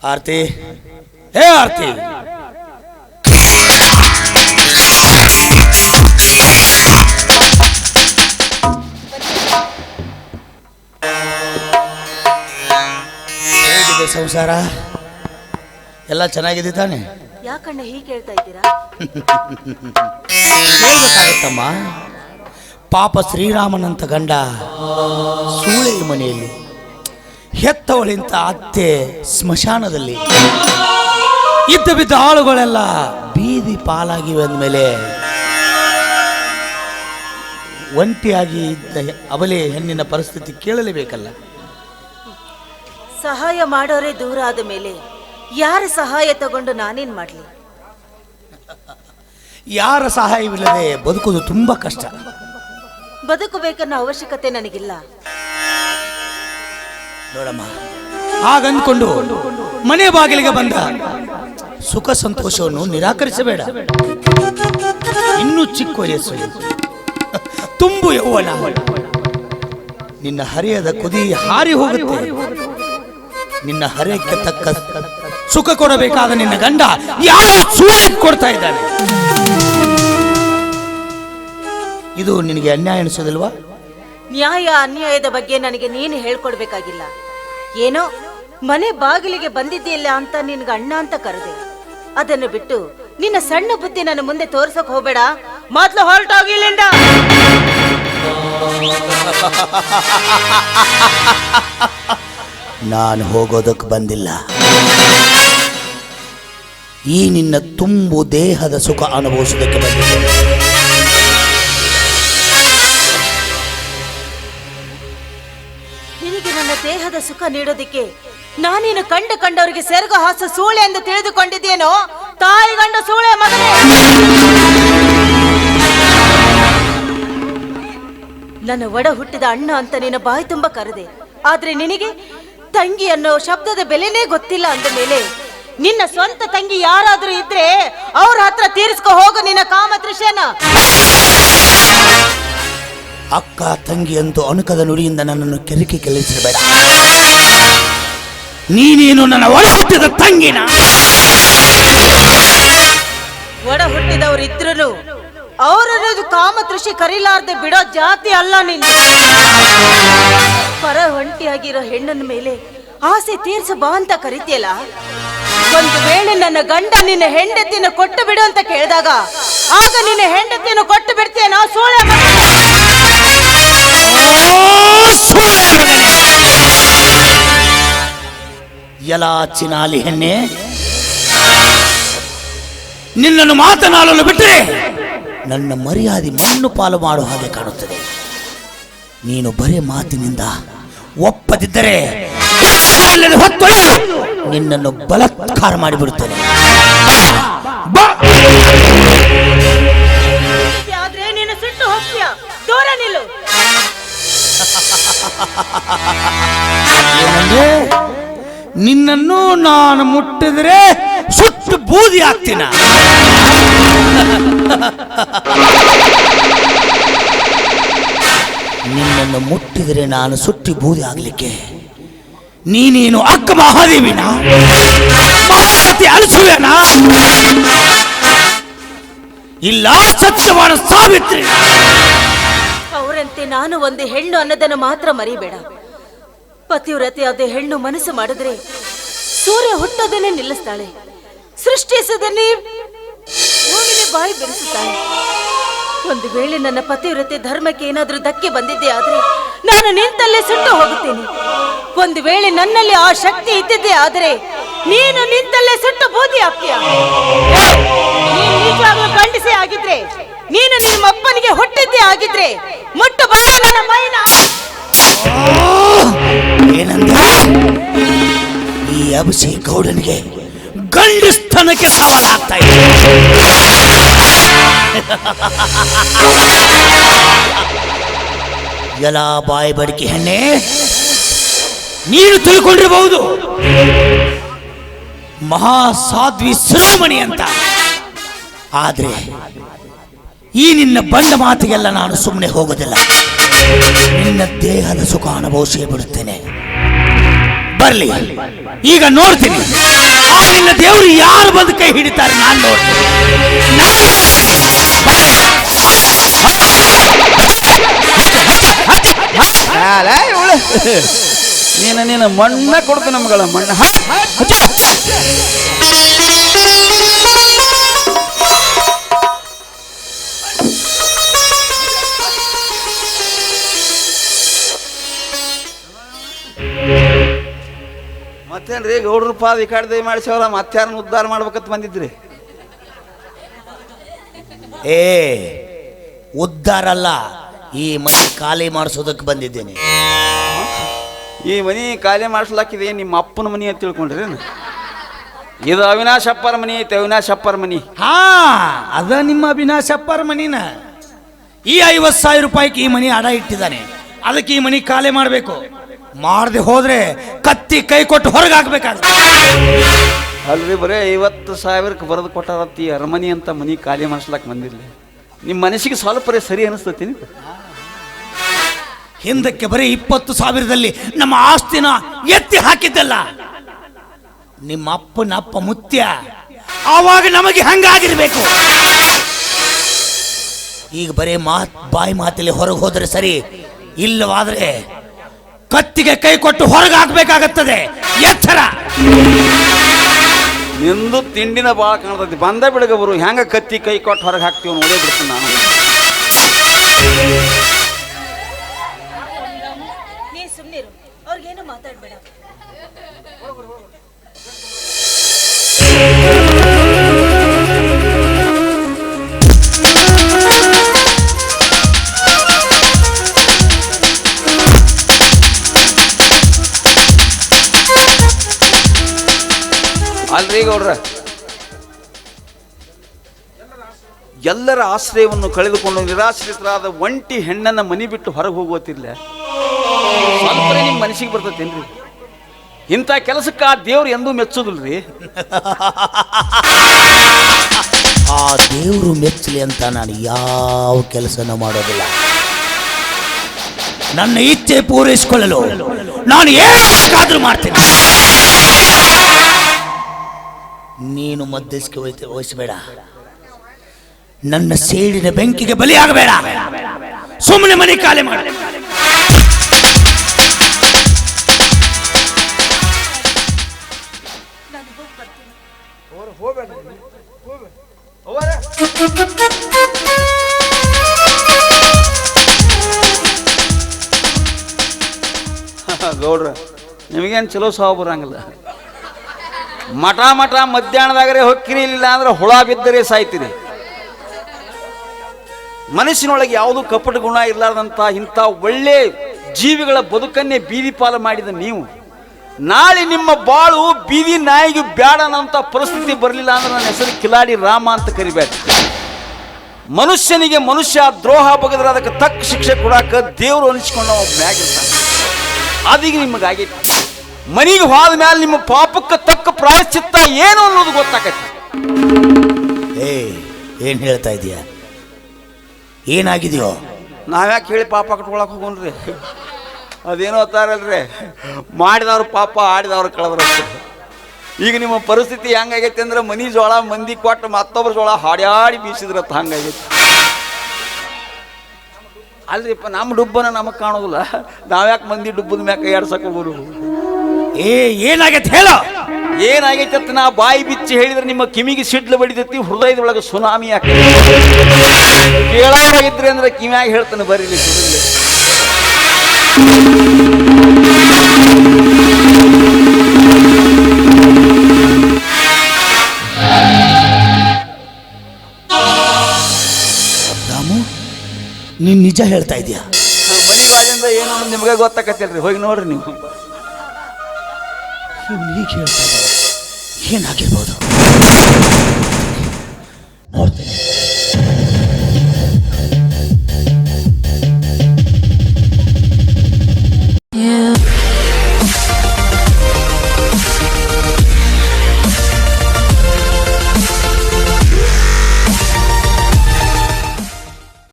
ಆರ್ತಿ, ಹೇ ಆರ್ತಿ, ಹೇಗಿದೆ ಸಂಸಾರ? ಎಲ್ಲ ಚೆನ್ನಾಗಿದೆ ತಾನೆ? ಯಾಕಣ್ಣ ಹೀಗೆ ಹೇಳ್ತಾ ಇದ್ದೀರಾ? ಹೇಳ್ಬೇಕಾಗತ್ತಮ್ಮ. ಪಾಪ ಶ್ರೀರಾಮನಂತ ಗಂಡ ಸೂಳೆ ಮನೆಯಲ್ಲಿ, ಹೆತ್ತವಳಿಂತ ಅತ್ತೆ ಸ್ಮಶಾನದಲ್ಲಿ, ಇದ್ದ ಬಿದ್ದ ಆಳುಗಳೆಲ್ಲ ಬೀದಿ ಪಾಲಾಗಿವೆ ಅಂದಮೇಲೆ ಒಂಟಿಯಾಗಿ ಇದ್ದ ಅವಲೇ ಹೆಣ್ಣಿನ ಪರಿಸ್ಥಿತಿ ಕೇಳಲೇಬೇಕಲ್ಲ. ಸಹಾಯ ಮಾಡೋರೇ ದೂರ ಆದ ಮೇಲೆ ಯಾರ ಸಹಾಯ ತಗೊಂಡು ನಾನೇನ್ ಮಾಡ್ಲಿ? ಯಾರ ಸಹಾಯವಿಲ್ಲದೆ ಬದುಕುವುದು ತುಂಬಾ ಕಷ್ಟ. ಬದುಕಬೇಕನ್ನೋ ಅವಶ್ಯಕತೆ ನನಗಿಲ್ಲ. ನೋಡಮ್ಮ, ಹಾಗಂದ್ಕೊಂಡು ಮನೆ ಬಾಗಿಲಿಗೆ ಬಂದ ಸುಖ ಸಂತೋಷವನ್ನು ನಿರಾಕರಿಸಬೇಡ. ಇನ್ನೂ ಚಿಕ್ಕ ವಯಸ್ಸು, ತುಂಬು ಯೌವನ, ನಿನ್ನ ಹರಿಯದ ಕುದಿ ಹಾರಿ ಹೋಗುತ್ತೆ. ನಿನ್ನ ಹರಿಯಕ್ಕೆ ತಕ್ಕ ಸುಖ ಕೊಡಬೇಕಾದ ನಿನ್ನ ಗಂಡ ಯಾವ ಸೂಳೆ ಕೊಡ್ತಾ ಇದ್ದಾನೆ. ಇದು ನಿನಗೆ ಅನ್ಯಾಯ ಅನಿಸೋದಿಲ್ವಾ? ನ್ಯಾಯ ಅನ್ಯಾಯದ ಬಗ್ಗೆ ನನಗೆ ನೀನು ಹೇಳ್ಕೊಡ್ಬೇಕಾಗಿಲ್ಲ. ಏನೋ ಮನೆ ಬಾಗಿಲಿಗೆ ಬಂದಿದ್ದೀಯಲ್ಲ ಅಂತ ನಿನ್ಗೆ ಅಣ್ಣ ಅಂತ ಕರೆದೆ. ಅದನ್ನು ಬಿಟ್ಟು ನಿನ್ನ ಸಣ್ಣ ಬುದ್ಧಿ ನನ್ನ ಮುಂದೆ ತೋರ್ಸಕ್ ಹೋಗ್ಬೇಡ. ಮೊದ್ಲು ಹೊರಟೋಗಿಲ್ಲಿಂದ. ನಾನು ಹೋಗೋದಕ್ಕೆ ಬಂದಿಲ್ಲ. ಈ ನಿನ್ನ ತುಂಬು ದೇಹದ ಸುಖ ಅನುಭವಿಸೋದಕ್ಕೆ ಬಂದಿದ್ದೇನೆ. ನಿನಗೆ ನನ್ನ ದೇಹದ ಸುಖ ನೀಡೋದಿಕ್ಕೆ ನಾನೇನು ಕಂಡವರಿಗೆ ಸೆರಗ ಹಾಸ ಸೂಳೆ ಎಂದು ತಿಳಿದುಕೊಂಡಿದ್ದೇನೋ? ತಾಯಿ ಗಂಡ ಸೂಳೆ ಮಗನೇ. ನನ್ನ ಒಡ ಹುಟ್ಟಿದ ಅಣ್ಣ ಅಂತ ನಿನ್ನ ಬಾಯಿ ತುಂಬ ಕರೆದೆ. ಆದ್ರೆ ನಿನಗೆ ತಂಗಿ ಅನ್ನೋ ಶಬ್ದದ ಬೆಲೆನೇ ಗೊತ್ತಿಲ್ಲ ಅಂದ ಮೇಲೆ ನಿನ್ನ ಸ್ವಂತ ತಂಗಿ ಯಾರಾದ್ರೂ ಇದ್ರೆ ಅವ್ರ ಹತ್ರ ತೀರಿಸ್ಕೊ ಹೋಗು ನಿನ್ನ ಕಾಮ ತೃಷೆನ. ಅಕ್ಕ ತಂಗಿ ಅಂತೂ ಅಣುಕದ ನುಡಿಯಿಂದ ನನ್ನನ್ನು ಕೆರಕಿ ಕೆಲಸಬೇಡ. ನೀನೇನು ನನ್ನ ಒಡ ಹುಟ್ಟಿದ ತಂಗಿನ? ಒಡ ಹುಟ್ಟಿದವ್ರು ಇದ್ರು ಅವರನ್ನೋದು ಕಾಮ ತೃಷಿ ಕರೀಲಾರ್ದೆ ಬಿಡೋ ಜಾತಿ ಅಲ್ಲ ನೀನು. ಪರ ಒಂಟಿಯಾಗಿರೋ ಹೆಣ್ಣನ ಮೇಲೆ ಆಸೆ ತೀರ್ಸ ಬಾ ಅಂತ ಕರಿತೀಯಲ್ಲ. ಒಂದು ವೇಳೆ ನನ್ನ ಗಂಡ ನಿನ್ನ ಹೆಂಡತಿನ ಕೊಟ್ಟು ಬಿಡು ಅಂತ ಕೇಳಿದಾಗ ಆಗ ನಿನ್ನ ಹೆಂಡತಿಯನ್ನು ಕೊಟ್ಟು ಬಿಡ್ತೀಯ ನಾ ಸೂಳೆ ಮಗನೇ. ಎಲ್ಲ ಚಿನಾಲಿ ಹೆಣ್ಣೆ, ನಿನ್ನನ್ನು ಮಾತನಾಡಲು ಬಿಟ್ಟರೆ ನನ್ನ ಮರ್ಯಾದೆ ಮಣ್ಣು ಪಾಲು ಮಾಡುವ ಹಾಗೆ ಕಾಣುತ್ತದೆ. ನೀನು ಬರೇ ಮಾತಿನಿಂದ ಒಪ್ಪದಿದ್ದರೆ ಹೊತ್ತೊಯ್ದು ನಿನ್ನನ್ನು ಬಲಾತ್ಕಾರ ಮಾಡಿಬಿಡುತ್ತೇನೆ. ಆದ್ರೆ ನೀನು ಸುಟ್ಟು ಹೋಗ್ತೀಯ, ದೂರ ನಿಲ್ಲು. ನಿನ್ನನ್ನು ನಾನು ಮುಟ್ಟಿದ್ರೆ ಸುಟ್ಟು ಬೂದಿ ಆಗ್ತೀನ. ನಿನ್ನನ್ನು ಮುಟ್ಟಿದರೆ ನಾನು ಸುಟ್ಟಿ ಬೂದಿ ಆಗ್ಲಿಕ್ಕೆ ನೀನೇನು ಅಕ್ಕ ಮಹಾದೇವಿನ ಮಹಾರತಿ ಅಳಿಸುವೇನಾ? ಇಲ್ಲ ಸತ್ಯವಾದ ಸಾವಿತ್ರಿ. ಅವರಂತೆ ನಾನು ಒಂದು ಹೆಣ್ಣು ಅನ್ನೋದನ್ನು ಮಾತ್ರ ಮರಿಬೇಡ. ಪತಿವ್ರತೆಯಾದ ಹೆಣ್ಣು ಮನಸ್ಸು ಮಾಡಿದ್ರೆ ಸೂರ್ಯ ಹುಟ್ಟೋದನ್ನೇ ನಿಲ್ಲಿಸ್ತಾಳೆ, ಸೃಷ್ಟಿಸೋದನ್ನೇ ಭೂಮಿಗೆ ಬಾಯಿ ಬೆರೆಸುತ್ತಾಳೆ. ಒಂದು ವೇಳೆ ನನ್ನ ಪತಿವ್ರತೆ ಧರ್ಮಕ್ಕೆ ಏನಾದ್ರೂ ಧಕ್ಕೆ ಬಂದಿದ್ದೆ ಆದ್ರೆ ನಾನು ನಿಂತಲ್ಲೇ ಸುಟ್ಟು ಹೋಗುತ್ತೇನೆ. ಒಂದು ವೇಳೆ ನನ್ನಲ್ಲಿ ಆ ಶಕ್ತಿ ಇದ್ದಿದ್ದೆ ಆದ್ರೆ ನೀನು ನಿಂತಲ್ಲೇ ಸುಟ್ಟು ಬೂದಿ ಆಗ್ತೀಯ. ನೀನು ನಿಜವಾಗ್ಲೂ ಗಂಡಸೇ ಆಗಿದ್ರೆ, ನೀನು ನಿಮ್ಮ ಅಪ್ಪನಿಗೆ ಹುಟ್ಟಿದ್ದೇ ಆಗಿದ್ರೆ ಮುಟ್ಟು ಬಾ ನನ್ನ ಮೈನ. ಏನಂದ್ರೆ ಈ ಅಭಿಷೇಕ್ ಗೌಡನಿಗೆ ಗಂಡಸ್ತನಕ್ಕೆ ಸವಾಲಾಗ್ತಾ ಇದೆ. ಎಲ್ಲ ಬಾಯಿ ಬಡಿಕೆ ಹೆಣ್ಣೆ, ನೀನು ತಿಳ್ಕೊಂಡಿರಬಹುದು ಮಹಾಸಾಧ್ವಿ ಶಿರೋಮಣಿ ಅಂತ. ಆದ್ರೆ ಈ ನಿನ್ನ ಬಂಡ ಮಾತಿಗೆಲ್ಲ ನಾನು ಸುಮ್ಮನೆ ಹೋಗೋದಿಲ್ಲ. ನಿನ್ನ ದೇಹದ ಸುಖ ಅನುಭವಿಸೇ ಬಿಡುತ್ತೇನೆ. ಬರ್ಲಿ, ಈಗ ನೋಡ್ತೀನಿ ಆ ನಿನ್ನ ದೇವರು ಯಾರು ಬಂದು ಕೈ ಹಿಡಿತಾರೆ. ನಾನು ನೋಡ್ತೀನಿ. ನೀನು ಮಣ್ಣ ಕೊಡ್ತು ನಮ್ಗಳ ಮಣ್ಣ. ಮತ್ತೇನ್ರಿ ಗೌಡ್ರ ಪಾದ ಈ ಕಡೆ ದಯ ಮಾಡಿಸವ್ರ ಮತ್ತಾರನ್ನ ಉದ್ಧಾರ ಮಾಡ್ಬೇಕಂತ ಬಂದಿದ್ರಿ. ಏ ಉದ್ಧಾರ ಅಲ್ಲ, ಈ ಮನೆ ಖಾಲಿ ಮಾಡಿಸೋದಕ್ಕೆ ಬಂದಿದ್ದೇನೆ. ಈ ಮನಿ ಖಾಲಿ ಮಾಡಿಸ್ಲಾಕಿದೆ ನಿಮ್ಮ ಅಪ್ಪನ ಮನಿ ಅಂತ ತಿಳ್ಕೊಂಡ್ರಿ. ಇದು ಅವಿನಾಶ್ ಅಪ್ಪರ ಮನಿ ಐತೆ, ಅವಿನಾಶ್ ಅಪ್ಪರ ಮನಿ. ಹಾ, ಅದ ನಿಮ್ಮ ಅವಿನಾಶ್ ಅಪ್ಪರ ಮನಿನ. ಈ 50,000 ರೂಪಾಯಿಗೆ ಈ ಮನಿ ಅಡ ಇಟ್ಟಿದ್ದಾನೆ. ಅದಕ್ಕೆ ಈ ಮನಿ ಖಾಲಿ ಮಾಡಬೇಕು. ಮಾಡದೆ ಹೋದ್ರೆ ಕತ್ತಿ ಕೈ ಕೊಟ್ಟು ಹೊರಗೆ ಹಾಕ್ಬೇಕಾಗ್ತದೆ. ಅಲ್ರಿ ಬರೇ 50,000ಕ್ಕೆ ಬರೆದು ಕೊಟ್ಟಾರತ್ತಿ ಅರಮನಿ ಅಂತ ಮನಿ ಖಾಲಿ ಮಾಡಿಸ್ಲಾಕ್ ಬಂದಿರ್ಲಿ. ನಿಮ್ಮ ಮನಸ್ಸಿಗೆ ಸ್ವಲ್ಪ ಸರಿ ಅನಿಸ್ತತಿ. ಹಿಂದಕ್ಕೆ ಬರೀ 20,000ದಲ್ಲಿ ನಮ್ಮ ಆಸ್ತಿನ ಎತ್ತಿ ಹಾಕಿದ್ದಲ್ಲ ನಿಮ್ಮ ಅಪ್ಪನ ಅಪ್ಪ ಮುತ್ಯ. ಆವಾಗ ನಮಗೆ ಹಂಗಾಗಿರ್ಬೇಕು. ಈಗ ಬರೀ ಬಾಯಿ ಮಾತಲ್ಲಿ ಹೊರಗೆ ಹೋದ್ರೆ ಸರಿ, ಇಲ್ಲವಾದ್ರೆ ಕತ್ತಿಗೆ ಕೈ ಕೊಟ್ಟು ಹೊರಗೆ ಹಾಕ್ಬೇಕಾಗತ್ತದೆ. ಎಚ್ಚರ. ನಿಂದು ತಿಂಡಿನ ಭಾಳ ಕಾಣ್ತೈತಿ. ಬಂದ ಬಿಡಗ ಬರು ಹೆಂಗ ಕತ್ತಿ ಕೈ ಕೊಟ್ಟು ಹೊರಗೆ ಹಾಕ್ತೀವಿ ನೋಡೇ ಬಿಡ್ತೀನಿ ನಾನು. ನೀ ಸುಮ್ಮನಿರು, ಅವ್ರಿಗೇನು ಮಾತಾಡ್ಬೇಡ. ಅಲ್ರಿ ಗೌಡ್ರ, ಎಲ್ಲರ ಆಶ್ರಯವನ್ನು ಕಳೆದುಕೊಂಡು ನಿರಾಶ್ರಿತರಾದ ಒಂಟಿ ಹೆಣ್ಣನ್ನ ಮನಿ ಬಿಟ್ಟು ಹೊರಗೆ ಹೋಗುತ್ತಿರ್ಲ ಸ್ವಲ್ಪ ನಿಮ್ಮ ಮನಸ್ಸಿಗೆ ಬರ್ತೈತೇನ್ರಿ? ಇಂಥ ಕೆಲಸಕ್ಕೆ ಆ ದೇವ್ರು ಎಂದೂ ಮೆಚ್ಚೋದಿಲ್ರಿ. ಆ ದೇವರು ಮೆಚ್ಚಲಿ ಅಂತ ನಾನು ಯಾವ ಕೆಲಸನ ಮಾಡೋದಿಲ್ಲ. ನನ್ನ ಇಚ್ಛೆ ಪೂರೈಸಿಕೊಳ್ಳಲು ನಾನು ಏನು ಬೇಕಾದ್ರೂ ಮಾಡ್ತೀನಿ. ನೀನು ಮಧ್ಯಸ್ಥಿಕೆ ವಹಿಸಬೇಡ. ನನ್ನ ಸೇಡಿನ ಬೆಂಕಿಗೆ ಬಲಿಯಾಗಬೇಡ. ಸುಮ್ಮನೆ ಮನೆ ಖಾಲಿ ಮಾಡ. ಗೌಡ್ರ, ನಿಮಗೇನು ಚಲೋ ಸಾವು ಬರಂಗಿಲ್ಲ. ಮಠ ಮಧ್ಯಾಹ್ನದಾಗರೆ ಹೊಕ್ಕಿರಿ, ಇಲ್ಲ ಅಂದ್ರೆ ಹುಳ ಬಿದ್ದರೆ ಸಾಯ್ತೀರಿ. ಮನಸ್ಸಿನೊಳಗೆ ಯಾವುದು ಕಪಟ ಗುಣ ಇರಲಾರ್ದಂಥ ಇಂಥ ಒಳ್ಳೆ ಜೀವಿಗಳ ಬದುಕನ್ನೇ ಬೀದಿ ಪಾಲು ಮಾಡಿದ ನೀವು, ನಾಳೆ ನಿಮ್ಮ ಬಾಳು ಬೀದಿ ನಾಯಿಗೆ ಬ್ಯಾಡ ಅನ್ನೋಂಥ ಪರಿಸ್ಥಿತಿ ಬರಲಿಲ್ಲ ಅಂದ್ರೆ ನನ್ನ ಹೆಸರು ಕಿಲಾಡಿ ರಾಮ ಅಂತ ಕರಿಬೇಡ. ಮನುಷ್ಯನಿಗೆ ಮನುಷ್ಯ ದ್ರೋಹ ಬಗೆದ್ರೆ ಅದಕ್ಕೆ ತಕ್ಕ ಶಿಕ್ಷೆ ಕೊಡಾಕ ದೇವರು ಅನಿಸ್ಕೊಂಡು ಒಬ್ಬ ಮ್ಯಾಗಿರ್ತಾನೆ. ಅದೀಗ ನಿಮಗಾಗೈತಿ. ಮನೆಗೆ ಹೋದ ಮೇಲೆ ನಿಮ್ಮ ಪಾಪಕ್ಕೆ ತಕ್ಕ ಪ್ರಾಯಶ್ಚಿತ್ತ ಏನು ಅನ್ನೋದು ಗೊತ್ತಾಗತ್ತೆ. ಏನ್ ಹೇಳ್ತಾ ಇದೀಯ? ಏನಾಗಿದೆಯೋ? ನಾವ್ಯಾಕೆ ಹೇಳಿ ಪಾಪ ಕಟ್ಕೊಳಕ್ ಹೋಗೋಣ್ರಿ? ಅದೇನೋ ಅಂತಾರಲ್ರಿ, ಮಾಡಿದವ್ರ ಪಾಪ ಆಡಿದವ್ರು ಕಳೆದ್ರ. ಈಗ ನಿಮ್ಮ ಪರಿಸ್ಥಿತಿ ಹೆಂಗಾಗೈತಿ ಅಂದ್ರೆ ಮನಿ ಜೋಳ ಮಂದಿ ಕೊಟ್ಟು ಮತ್ತೊಬ್ಬರ ಜೋಳ ಹಾಡ್ಯಾಡಿ ಬೀಸಿದ್ರತ್ತ ಹಂಗಾಗೈತಿ. ಅಲ್ರಿಪ್ಪ, ನಮ್ಮ ಡುಬ್ಬನ ನಮಗೆ ಕಾಣೋದಿಲ್ಲ. ನಾವ್ಯಾಕೆ ಮಂದಿ ಡುಬ್ಬದ ಮ್ಯಾಕ ಕೈಯಾಡ್ಸಕ್ ಹೋಗೋರು? ಏನಾಗೈತೆ ಹೇಳೋ? ಏನಾಗೈತೆ ಅಂತ ನಾ ಬಾಯಿ ಬಿಚ್ಚಿ ಹೇಳಿದ್ರೆ ನಿಮ್ಮ ಕಿವಿಗೆ ಸಿಡ್ಲು ಬಡಿದೈತಿ, ಹೃದಯದೊಳಗೆ ಸುನಾಮಿ ಯಾಕೆ ಕೇಳೋರಾಗಿದ್ರಿ ಅಂದ್ರೆ ಕಿವಿಯಾಗಿ ಹೇಳ್ತಾನೆ ಬರ್ರಿ. ರಾಮು, ನೀನ್ ನಿಜ ಹೇಳ್ತಾ ಇದೀಯ? ಮನಿ ಬಾಜಿಂದ ಏನು ನಿಮ್ಗೆ ಗೊತ್ತಾಕತ್ತಿಲ್ರಿ, ಹೋಗಿ ನೋಡ್ರಿ ನೀವು. ಏನಾಗಿರ್ಬೋದು? ನೋಡ್ತೇನೆ.